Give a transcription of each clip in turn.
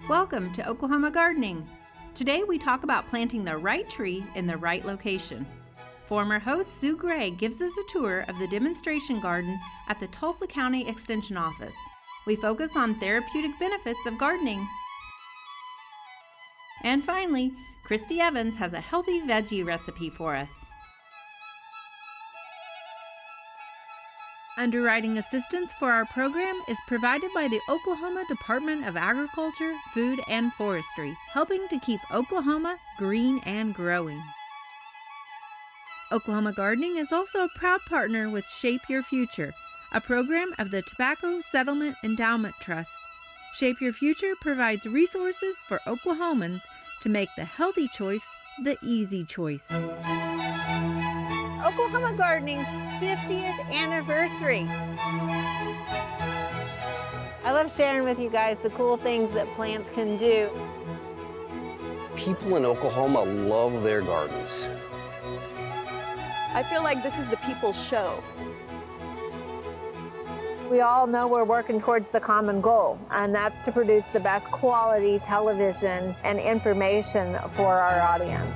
Welcome to Oklahoma Gardening. Today we talk about planting the right tree in the right location. Former host Sue Gray gives us a tour of the demonstration garden at the Tulsa County Extension office. We focus on therapeutic benefits of gardening. And finally, Christi Evans has a healthy veggie recipe for us. Underwriting assistance for our program is provided by the Oklahoma Department of Agriculture, Food, and Forestry, helping to keep Oklahoma green and growing. Oklahoma Gardening is also a proud partner with Shape Your Future, a program of the Tobacco Settlement Endowment Trust. Shape Your Future provides resources for Oklahomans to make the healthy choice the easy choice. Oklahoma Gardening's 50th anniversary. I love sharing with you guys the cool things that plants can do. People in Oklahoma love their gardens. I feel like this is the people's show. We all know we're working towards the common goal, and that's to produce the best quality television and information for our audience.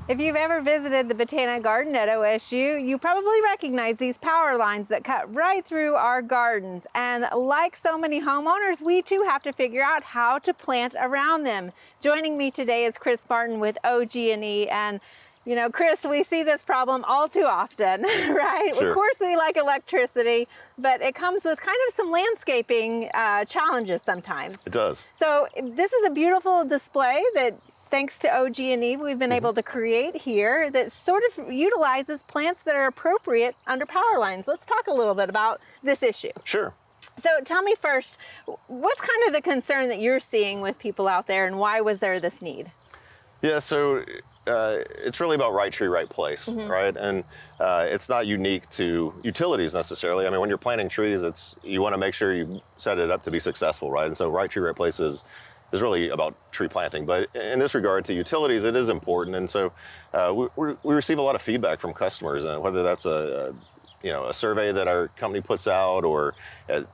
If you've ever visited the Botanic Garden at OSU, you probably recognize these power lines that cut right through our gardens. And like so many homeowners, we too have to figure out how to plant around them. Joining me today is Chris Martin with OG&E. And you know, Chris, we see this problem all too often, right? Sure. Of course, we like electricity, but it comes with kind of some landscaping challenges sometimes. It does. So this is a beautiful display that, thanks to OG&E, we've been able to create here that sort of utilizes plants that are appropriate under power lines. Let's talk a little bit about this issue. Sure. So tell me first, what's kind of the concern that you're seeing with people out there, and why was there this need? Yeah, so it's really about right tree, right place, right? And it's not unique to utilities necessarily. I mean, when you're planting trees, you want to make sure you set it up to be successful, right? And so right tree, right place is really about tree planting. But in this regard to utilities, it is important. And so we receive a lot of feedback from customers, and whether that's a survey that our company puts out, or at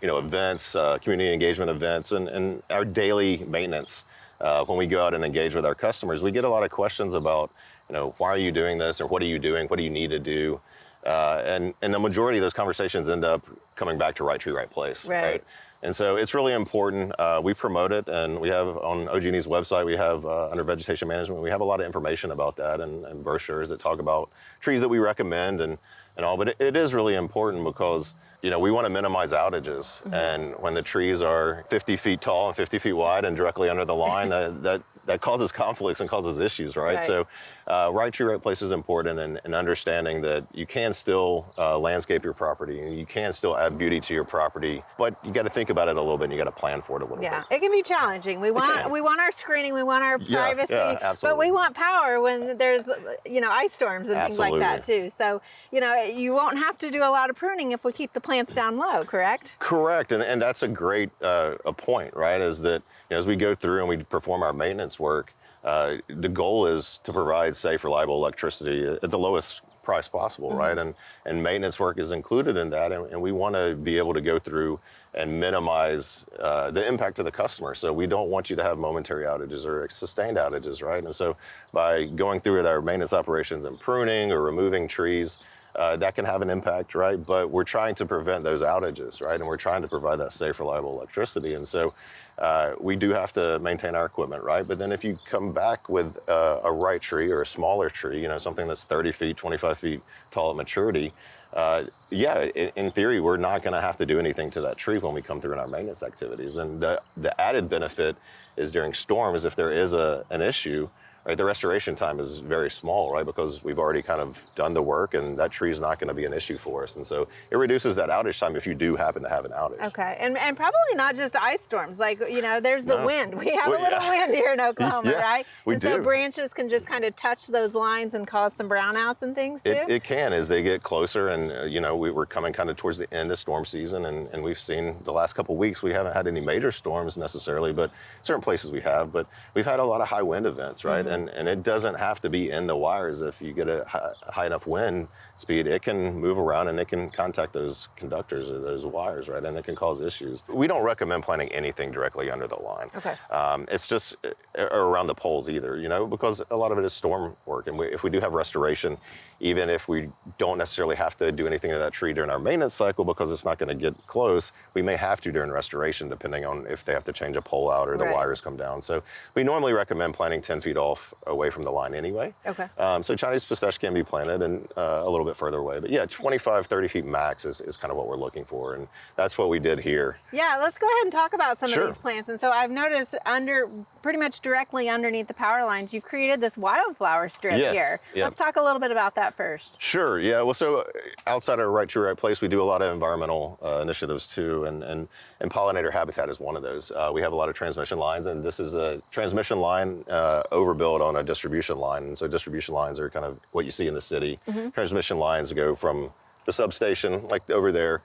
events, community engagement events, and our daily maintenance. When we go out and engage with our customers, we get a lot of questions about, why are you doing this, or what are you doing? What do you need to do? And the majority of those conversations end up coming back to right tree, right place, right? And so it's really important. We promote it, and we have on OG&E's website, we have under Vegetation Management, we have a lot of information about that, and brochures that talk about trees that we recommend and all. But it is really important because, we want to minimize outages. And when the trees are 50 feet tall and 50 feet wide and directly under the line, that causes conflicts and causes issues, right? So right tree, right place is important, and understanding that you can still landscape your property, and you can still add beauty to your property, but you got to think about it a little bit, and you got to plan for it a little bit. Yeah, it can be challenging. We want our screening, we want our privacy, but we want power when there's ice storms and things like that too. So you won't have to do a lot of pruning if we keep the plants down low, correct? Correct, and that's a great a point, right? Is that as we go through and we perform our maintenance work, the goal is to provide safe, reliable electricity at the lowest price possible, right? And maintenance work is included in that, and we want to be able to go through and minimize the impact to the customer. So we don't want you to have momentary outages or sustained outages, right? And so by going through at our maintenance operations and pruning or removing trees, that can have an impact, right? But we're trying to prevent those outages, right? And we're trying to provide that safe, reliable electricity. And so we do have to maintain our equipment, right? But then if you come back with a right tree or a smaller tree, something that's 30 feet, 25 feet tall at maturity, in theory, we're not going to have to do anything to that tree when we come through in our maintenance activities. And the added benefit is during storms, if there is an issue, right? The restoration time is very small, right? Because we've already kind of done the work and that tree is not going to be an issue for us. And so it reduces that outage time if you do happen to have an outage. Okay, and probably not just ice storms, like, you know, there's the wind. We have a little wind here in Oklahoma, right? We and do. So branches can just kind of touch those lines and cause some brownouts and things too? It can as they get closer, and you know, we're coming kind of towards the end of storm season, and we've seen the last couple of weeks, we haven't had any major storms necessarily, but certain places we have, but we've had a lot of high wind events, right? And it doesn't have to be in the wires. If you get a high enough wind speed, it can move around and it can contact those conductors or those wires, right? And it can cause issues. We don't recommend planting anything directly under the line. Okay. It's just or around the poles either, you know, because a lot of it is storm work. And if we do have restoration, even if we don't necessarily have to do anything to that tree during our maintenance cycle because it's not going to get close, we may have to during restoration depending on if they have to change a pole out or the wires come down. So we normally recommend planting 10 feet off away from the line anyway. Okay. So Chinese pistache can be planted and a little bit further away. But yeah, 25, 30 feet max is kind of what we're looking for. And that's what we did here. Yeah, let's go ahead and talk about some Sure. of these plants. And so I've noticed pretty much directly underneath the power lines, you've created this wildflower strip here. Yep. Let's talk a little bit about that first. Sure, yeah. Well, so outside of Right Tree, Right Place, we do a lot of environmental initiatives too, and pollinator habitat is one of those. We have a lot of transmission lines, and this is a transmission line overbuilt on a distribution line. And so distribution lines are kind of what you see in the city. Transmission lines go from the substation, like over there,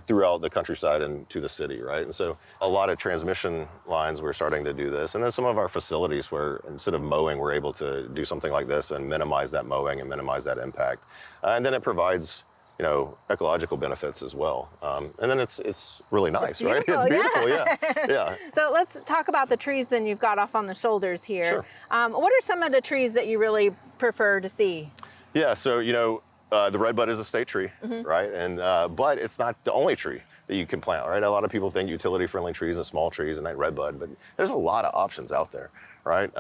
throughout the countryside and to the city, right? And so a lot of transmission lines, we're starting to do this. And then some of our facilities where instead of mowing, we're able to do something like this and minimize that mowing and minimize that impact. And then it provides, you know, ecological benefits as well. And then it's really nice, right? It's beautiful, yeah. So let's talk about the trees then you've got off on the shoulders here. Sure. What are some of the trees that you really prefer to see? Yeah, so, you know, the redbud is a state tree, right? And but it's not the only tree that you can plant, right? A lot of people think utility-friendly trees and small trees and that redbud, but there's a lot of options out there, right?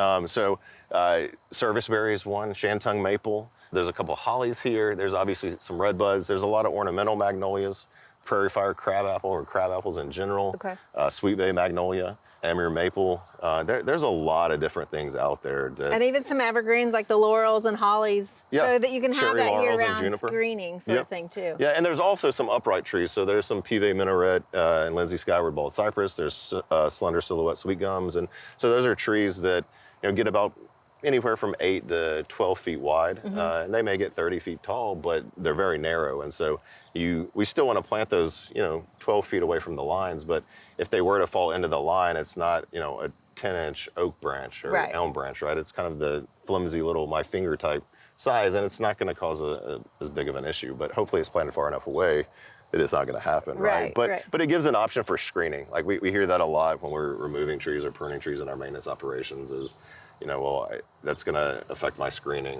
Serviceberry is one, shantung maple. There's a couple hollies here. There's obviously some redbuds. There's a lot of ornamental magnolias, prairie fire crabapple or crabapples in general, sweet bay magnolia, Amur maple. There's a lot of different things out there. And even some evergreens like the laurels and hollies, so that you can have that year-round screening sort of thing too. Yeah, and there's also some upright trees. So there's some Pive minaret and Lindsay skyward bald cypress. There's slender silhouette sweet gums. And so those are trees that, you know, get about anywhere from 8 to 12 feet wide, and they may get 30 feet tall, but they're very narrow. And so we still want to plant those, you know, 12 feet away from the lines, but if they were to fall into the line, it's not, you know, a 10-inch oak branch or elm branch, right? It's kind of the flimsy little my finger type size, and it's not going to cause as big of an issue, but hopefully it's planted far enough away that it's not going to happen, right? But it gives an option for screening. Like we hear that a lot when we're removing trees or pruning trees in our maintenance operations is, you know, well, that's going to affect my screening.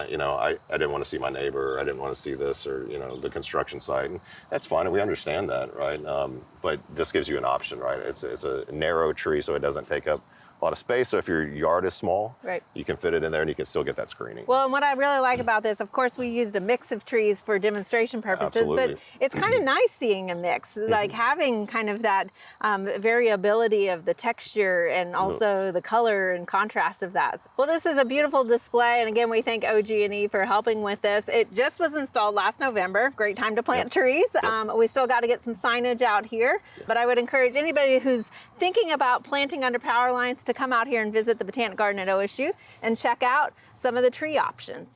You know, I didn't want to see my neighbor, I didn't want to see this, or, you know, the construction site. And that's fine, and we understand that, right? But this gives you an option, right? It's a narrow tree, so it doesn't take up a lot of space. So if your yard is small, you can fit it in there and you can still get that screening. Well, and what I really like about this, of course, we used a mix of trees for demonstration purposes, but it's kind of nice seeing a mix, like having kind of that variability of the texture and also the color and contrast of that. Well, this is a beautiful display, and again, we thank OG&E for helping with this. It just was installed last November. Great time to plant trees. We still got to get some signage out here, but I would encourage anybody who's thinking about planting under power lines to come out here and visit the Botanic Garden at OSU and check out some of the tree options.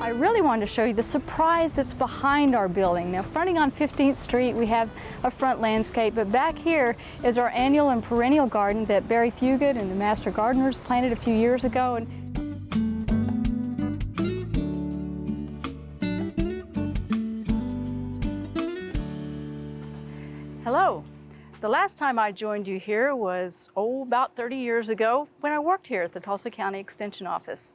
I really wanted to show you the surprise that's behind our building. Now, fronting on 15th Street, we have a front landscape, but back here is our annual and perennial garden that Barry Fugit and the master gardeners planted a few years ago. And hello. The last time I joined you here was, about 30 years ago when I worked here at the Tulsa County Extension office.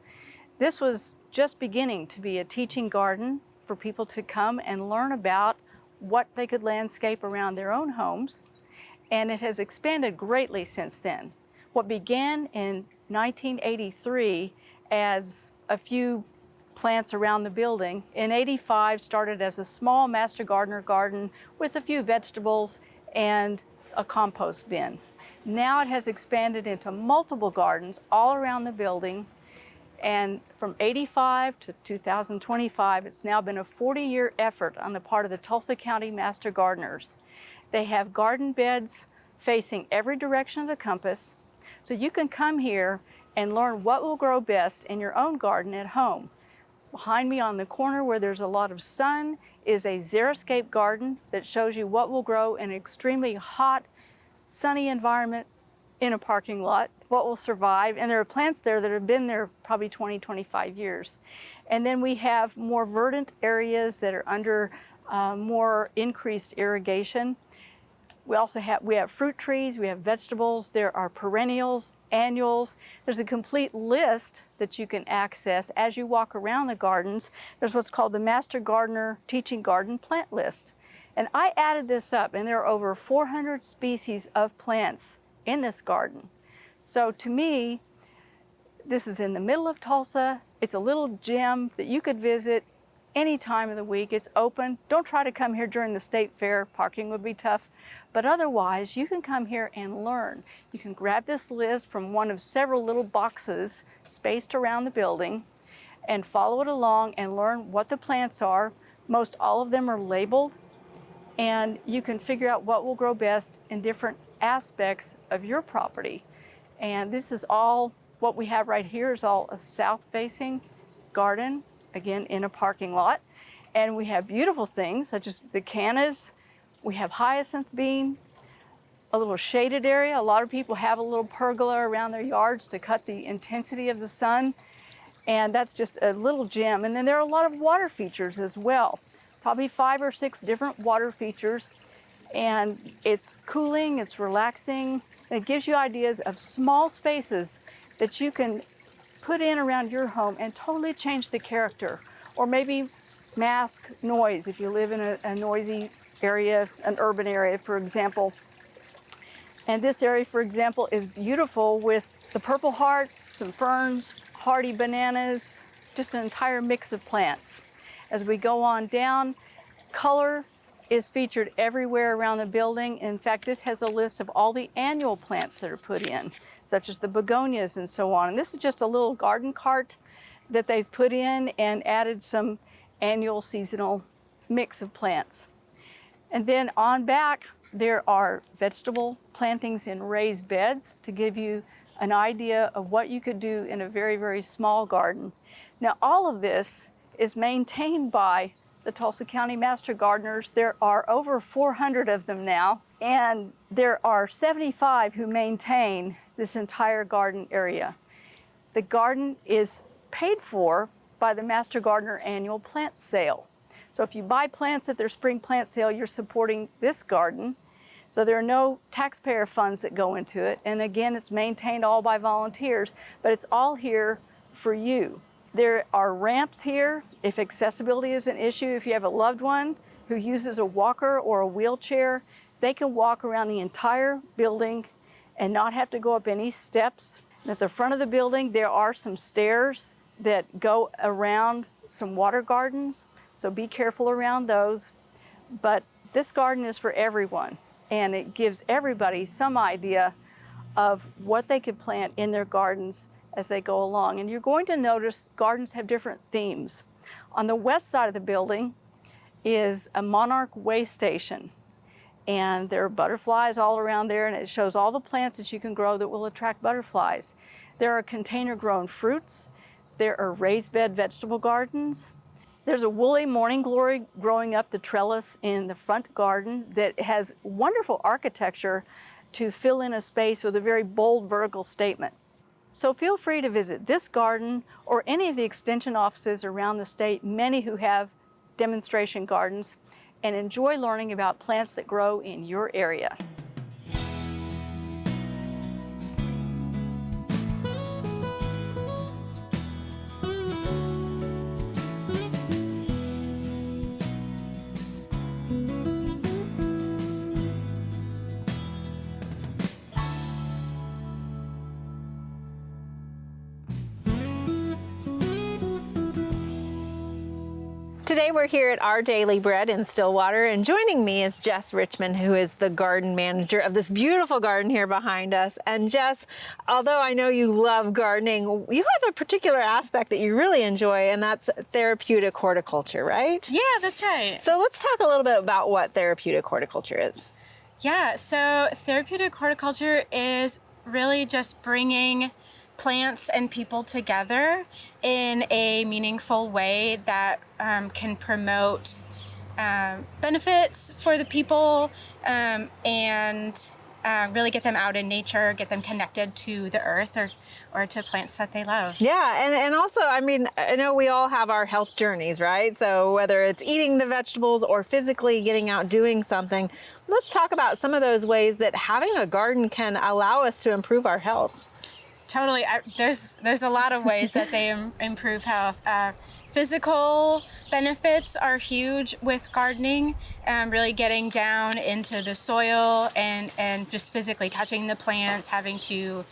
This was just beginning to be a teaching garden for people to come and learn about what they could landscape around their own homes, and it has expanded greatly since then. What began in 1983 as a few plants around the building. In '85, started as a small master gardener garden with a few vegetables and a compost bin. Now it has expanded into multiple gardens all around the building. And from '85 to 2025, it's now been a 40-year effort on the part of the Tulsa County Master Gardeners. They have garden beds facing every direction of the compass, so you can come here and learn what will grow best in your own garden at home. Behind me on the corner where there's a lot of sun is a xeriscape garden that shows you what will grow in an extremely hot, sunny environment in a parking lot, what will survive. And there are plants there that have been there probably 20, 25 years. And then we have more verdant areas that are under more increased irrigation. We also have fruit trees, we have vegetables, there are perennials, annuals. There's a complete list that you can access as you walk around the gardens. There's what's called the Master Gardener Teaching Garden Plant List. And I added this up, and there are over 400 species of plants in this garden. So to me, this is in the middle of Tulsa. It's a little gem that you could visit any time of the week. It's open. Don't try to come here during the state fair. Parking would be tough. But otherwise, you can come here and learn. You can grab this list from one of several little boxes spaced around the building and follow it along and learn what the plants are. Most all of them are labeled, and you can figure out what will grow best in different aspects of your property. And this is all, what we have right here is all a south-facing garden, again, in a parking lot. And we have beautiful things such as the cannas. We have hyacinth bean, a little shaded area. A lot of people have a little pergola around their yards to cut the intensity of the sun. And that's just a little gem. And then there are a lot of water features as well. Probably 5 or 6 different water features. And it's cooling, it's relaxing, and it gives you ideas of small spaces that you can put in around your home and totally change the character. Or maybe mask noise if you live in a noisy area, an urban area, for example. And this area, for example, is beautiful with the purple heart, some ferns, hardy bananas, just an entire mix of plants. As we go on down, color is featured everywhere around the building. In fact, this has a list of all the annual plants that are put in, such as the begonias and so on. And this is just a little garden cart that they've put in and added some annual seasonal mix of plants. And then on back, there are vegetable plantings in raised beds to give you an idea of what you could do in a very, very small garden. Now, all of this is maintained by the Tulsa County Master Gardeners. There are over 400 of them now, and there are 75 who maintain this entire garden area. The garden is paid for by the Master Gardener annual plant sale. So if you buy plants at their spring plant sale, you're supporting this garden. So there are no taxpayer funds that go into it. And again, it's maintained all by volunteers, but it's all here for you. There are ramps here if accessibility is an issue. If you have a loved one who uses a walker or a wheelchair, they can walk around the entire building and not have to go up any steps. And at the front of the building, there are some stairs that go around some water gardens. So be careful around those. But this garden is for everyone, and it gives everybody some idea of what they could plant in their gardens as they go along. And you're going to notice gardens have different themes. On the west side of the building is a monarch way station. And there are butterflies all around there, and it shows all the plants that you can grow that will attract butterflies. There are container grown fruits. There are raised bed vegetable gardens. There's a woolly morning glory growing up the trellis in the front garden that has wonderful architecture to fill in a space with a very bold vertical statement. So feel free to visit this garden or any of the extension offices around the state, many who have demonstration gardens, and enjoy learning about plants that grow in your area. Today we're here at Our Daily Bread in Stillwater, and joining me is Jess Richmond, who is the garden manager of this beautiful garden here behind us. And Jess, although I know you love gardening, you have a particular aspect that you really enjoy, and that's therapeutic horticulture, right? Yeah, that's right. So let's talk a little bit about what therapeutic horticulture is. Yeah, so therapeutic horticulture is really just bringing plants and people together in a meaningful way that can promote benefits for the people and really get them out in nature, get them connected to the earth or to plants that they love. Yeah, and also, I mean, I know we all have our health journeys, right? So whether it's eating the vegetables or physically getting out doing something, let's talk about some of those ways that having a garden can allow us to improve our health. Totally. There's a lot of ways that they improve health. Physical benefits are huge with gardening, really getting down into the soil and just physically touching the plants, having to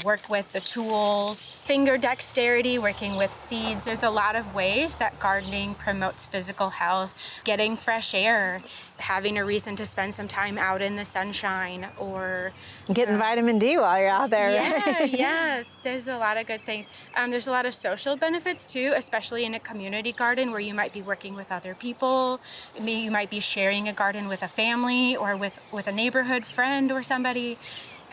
work with the tools, finger dexterity, working with seeds. There's a lot of ways that gardening promotes physical health, getting fresh air, having a reason to spend some time out in the sunshine, or getting vitamin D while you're out there. Yeah, right? yeah. There's a lot of good things. There's a lot of social benefits too, especially in a community garden where you might be working with other people. Maybe you might be sharing a garden with a family or with a neighborhood friend or somebody.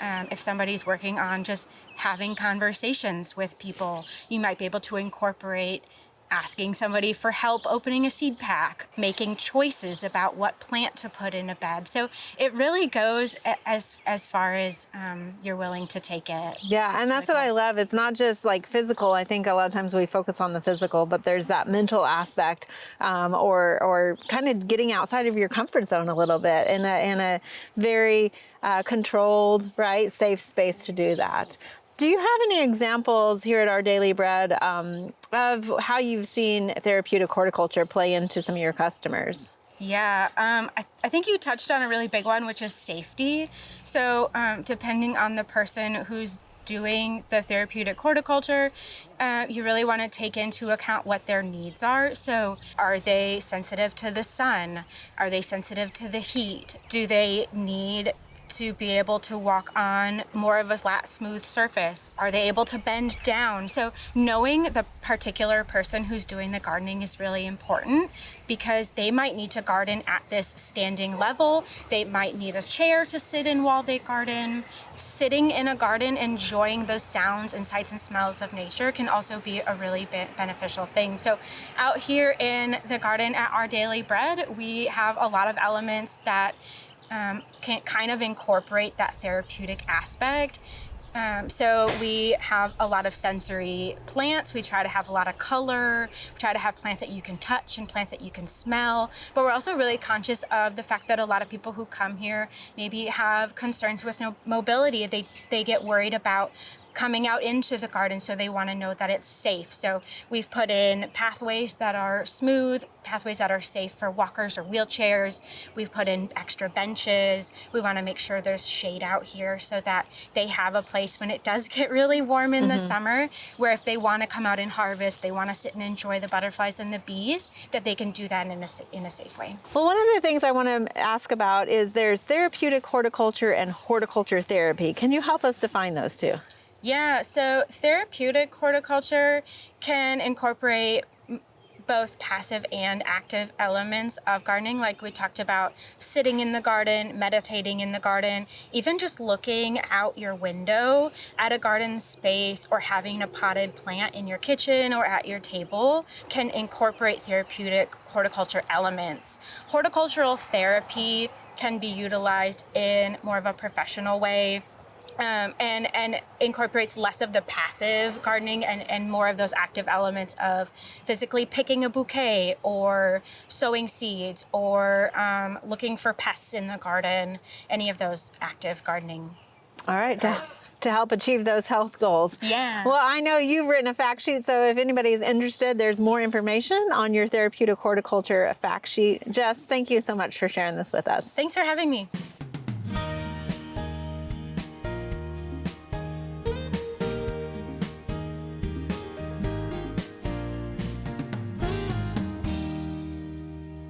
If somebody's working on just having conversations with people, you might be able to incorporate asking somebody for help opening a seed pack, making choices about what plant to put in a bed. So it really goes as far as you're willing to take it. Yeah, and that's what I love. It's not just like physical. I think a lot of times we focus on the physical, but there's that mental aspect, or kind of getting outside of your comfort zone a little bit in a very controlled, right, safe space to do that. Do you have any examples here at Our Daily Bread of how you've seen therapeutic horticulture play into some of your customers? Yeah, I think you touched on a really big one, which is safety. So depending on the person who's doing the therapeutic horticulture, you really want to take into account what their needs are. So are they sensitive to the sun? Are they sensitive to the heat? Do they need to be able to walk on more of a flat, smooth surface? Are they able to bend down? So knowing the particular person who's doing the gardening is really important, because they might need to garden at this standing level. They might need a chair to sit in while they garden. Sitting in a garden, enjoying the sounds and sights and smells of nature can also be a really beneficial thing. So out here in the garden at Our Daily Bread, we have a lot of elements that can kind of incorporate that therapeutic aspect. So we have a lot of sensory plants. We try to have a lot of color. We try to have plants that you can touch and plants that you can smell. But we're also really conscious of the fact that a lot of people who come here maybe have concerns with mobility. They get worried about coming out into the garden, so they want to know that it's safe. So we've put in pathways that are smooth, pathways that are safe for walkers or wheelchairs. We've put in extra benches. We want to make sure there's shade out here so that they have a place when it does get really warm in the summer, where if they want to come out and harvest, they want to sit and enjoy the butterflies and the bees, that they can do that in a safe way. Well, one of the things I want to ask about is there's therapeutic horticulture and horticulture therapy. Can you help us define those two? Yeah, so therapeutic horticulture can incorporate both passive and active elements of gardening, like we talked about sitting in the garden, meditating in the garden, even just looking out your window at a garden space or having a potted plant in your kitchen or at your table can incorporate therapeutic horticulture elements. Horticultural therapy can be utilized in more of a professional way. And incorporates less of the passive gardening and more of those active elements of physically picking a bouquet or sowing seeds or looking for pests in the garden, any of those active gardening. All right, to help achieve those health goals. Yeah. Well, I know you've written a fact sheet, so if anybody is interested, there's more information on your therapeutic horticulture fact sheet. Jess, thank you so much for sharing this with us. Thanks for having me.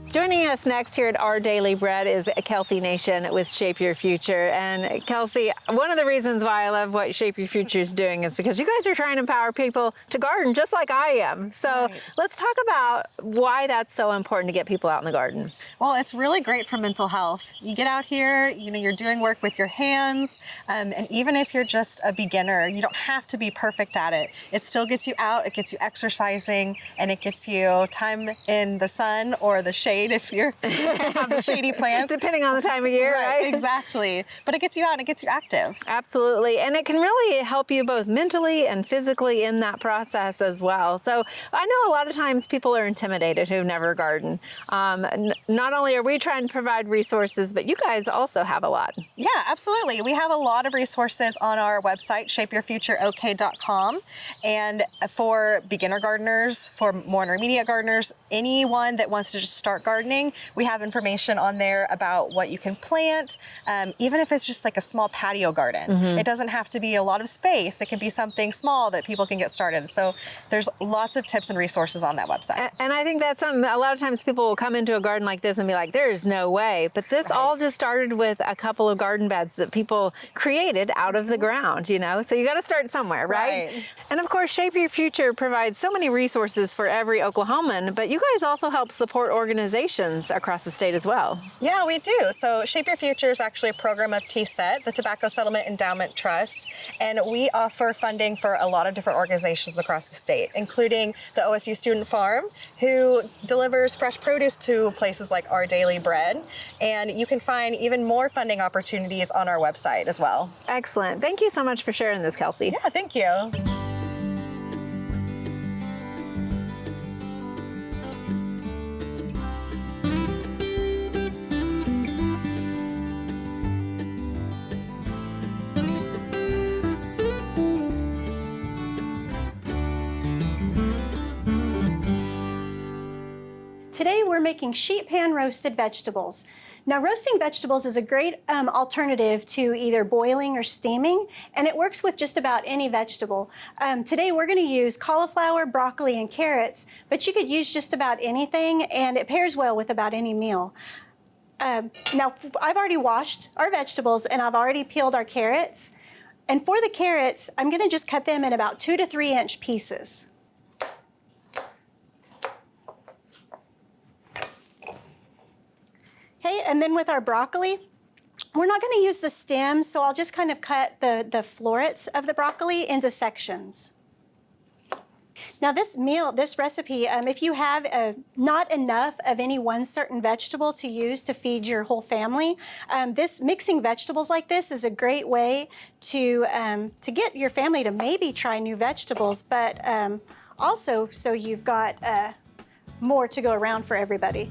Joining us next here at Our Daily Bread is Kelsey Nation with Shape Your Future. And Kelsey, one of the reasons why I love what Shape Your Future is doing is because you guys are trying to empower people to garden just like I am. So let's talk about why that's so important to get people out in the garden. Well, it's really great for mental health. You get out here, you're doing work with your hands, and even if you're just a beginner, you don't have to be perfect at it. It still gets you out, it gets you exercising, and it gets you time in the sun or the shade if you're have the shady plants. Depending on the time of year, right? Exactly. But it gets you out and it gets you active. Absolutely. And it can really help you both mentally and physically in that process as well. So I know a lot of times people are intimidated who never garden. Not only are we trying to provide resources, but you guys also have a lot. Yeah, absolutely. We have a lot of resources on our website, shapeyourfutureok.com. And for beginner gardeners, for more intermediate gardeners, anyone that wants to just start gardening, we have information on there about what you can plant, even if it's just like a small patio garden. It doesn't have to be a lot of space. It can be something small that people can get started. So there's lots of tips and resources on that website. And I think that's something, a lot of times people will come into a garden like this and be like, there's no way. But this all just started with a couple of garden beds that people created out of the ground, So you got to start somewhere, right? And of course, Shape Your Future provides so many resources for every Oklahoman, but you guys also help support organizations across the state as well. Yeah, we do. So Shape Your Future is actually a program of TSET, the Tobacco Settlement Endowment Trust, and we offer funding for a lot of different organizations across the state, including the OSU Student Farm, who delivers fresh produce to places like Our Daily Bread, and you can find even more funding opportunities on our website as well. Excellent. Thank you so much for sharing this, Kelsey. Yeah, thank you. Today we're making sheet pan roasted vegetables. Now roasting vegetables is a great alternative to either boiling or steaming, and it works with just about any vegetable. Today we're going to use cauliflower, broccoli, and carrots, but you could use just about anything, and it pairs well with about any meal. Now I've already washed our vegetables and I've already peeled our carrots. And for the carrots, I'm going to just cut them in about 2 to 3 inch pieces. Okay, and then with our broccoli, we're not going to use the stems, so I'll just kind of cut the florets of the broccoli into sections. Now this recipe, if you have not enough of any one certain vegetable to use to feed your whole family, mixing vegetables like this is a great way to get your family to maybe try new vegetables, but also so you've got more to go around for everybody.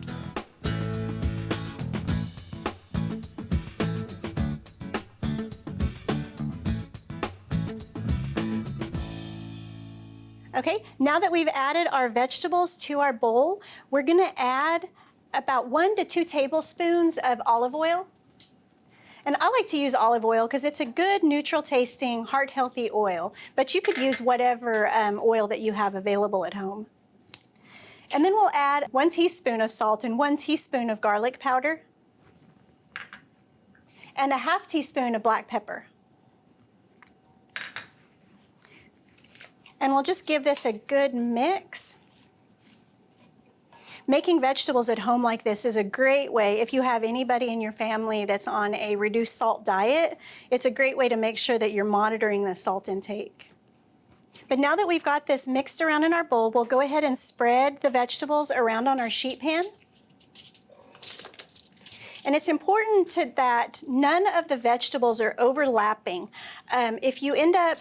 Okay, now that we've added our vegetables to our bowl, we're gonna add about 1 to 2 tablespoons of olive oil. And I like to use olive oil because it's a good neutral tasting, heart healthy oil, but you could use whatever oil that you have available at home. And then we'll add 1 teaspoon of salt and 1 teaspoon of garlic powder and a ½ teaspoon of black pepper. And we'll just give this a good mix. Making vegetables at home like this is a great way. If you have anybody in your family that's on a reduced salt diet, it's a great way to make sure that you're monitoring the salt intake. But now that we've got this mixed around in our bowl, we'll go ahead and spread the vegetables around on our sheet pan. And it's important that none of the vegetables are overlapping. If you end up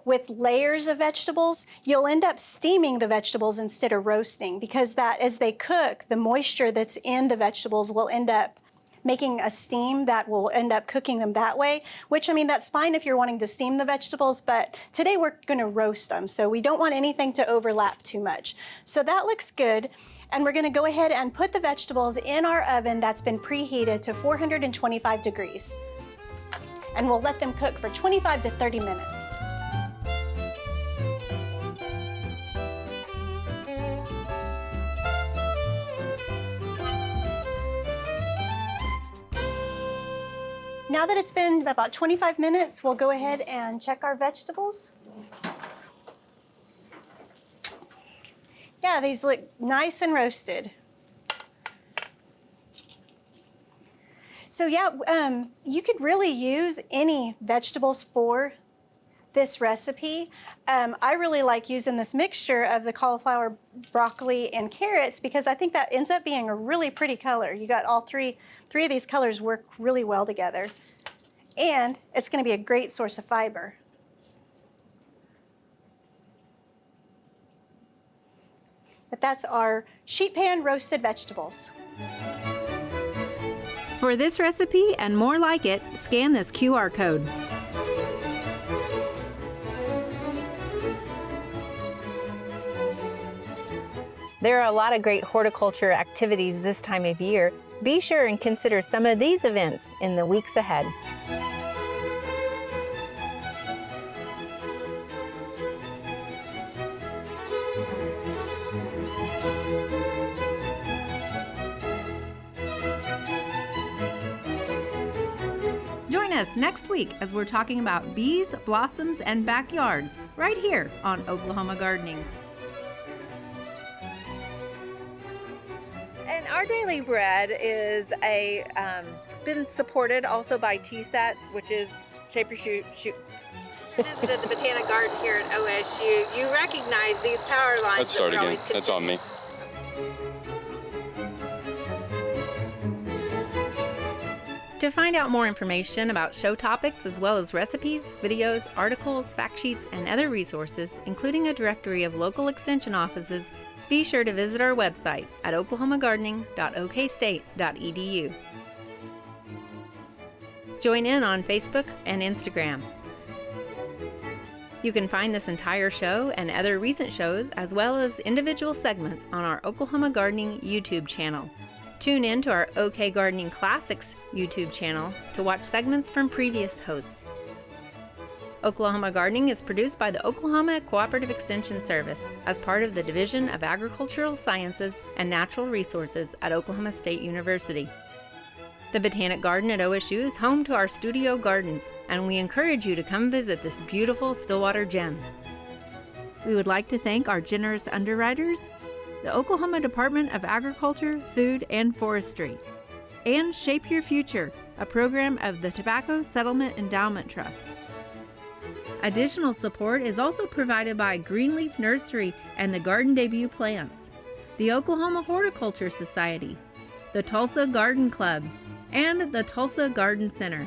with layers of vegetables, you'll end up steaming the vegetables instead of roasting, because that as they cook, the moisture that's in the vegetables will end up making a steam that will end up cooking them that way, which, I mean, that's fine if you're wanting to steam the vegetables, but today we're gonna roast them, so we don't want anything to overlap too much. So that looks good, and we're gonna go ahead and put the vegetables in our oven that's been preheated to 425 degrees. And we'll let them cook for 25 to 30 minutes. now that it's been about 25 minutes, we'll go ahead and check our vegetables. Yeah, these look nice and roasted. So yeah, you could really use any vegetables for this recipe. I really like using this mixture of the cauliflower, broccoli, and carrots because I think that ends up being a really pretty color. You got all three of these colors work really well together. And it's gonna be a great source of fiber. But that's our sheet pan roasted vegetables. For this recipe and more like it, scan this QR code. There are a lot of great horticulture activities this time of year. Be sure and consider some of these events in the weeks ahead. Join us next week as we're talking about bees, blossoms, and backyards right here on Oklahoma Gardening. And our daily bread is been supported also by TSET, which is Shape Your Shoot. Visited the Botanic Garden here at OSU. You recognize these power lines. Let's start again. That's on me. To find out more information about show topics as well as recipes, videos, articles, fact sheets, and other resources, including a directory of local extension offices, be sure to visit our website at oklahomagardening.okstate.edu. Join in on Facebook and Instagram. You can find this entire show and other recent shows as well as individual segments on our Oklahoma Gardening YouTube channel. Tune in to our OK Gardening Classics YouTube channel to watch segments from previous hosts. Oklahoma Gardening is produced by the Oklahoma Cooperative Extension Service as part of the Division of Agricultural Sciences and Natural Resources at Oklahoma State University. The Botanic Garden at OSU is home to our studio gardens, and we encourage you to come visit this beautiful Stillwater gem. We would like to thank our generous underwriters, the Oklahoma Department of Agriculture, Food, and Forestry, and Shape Your Future, a program of the Tobacco Settlement Endowment Trust. Additional support is also provided by Greenleaf Nursery and the Garden Debut Plants, the Oklahoma Horticulture Society, the Tulsa Garden Club, and the Tulsa Garden Center.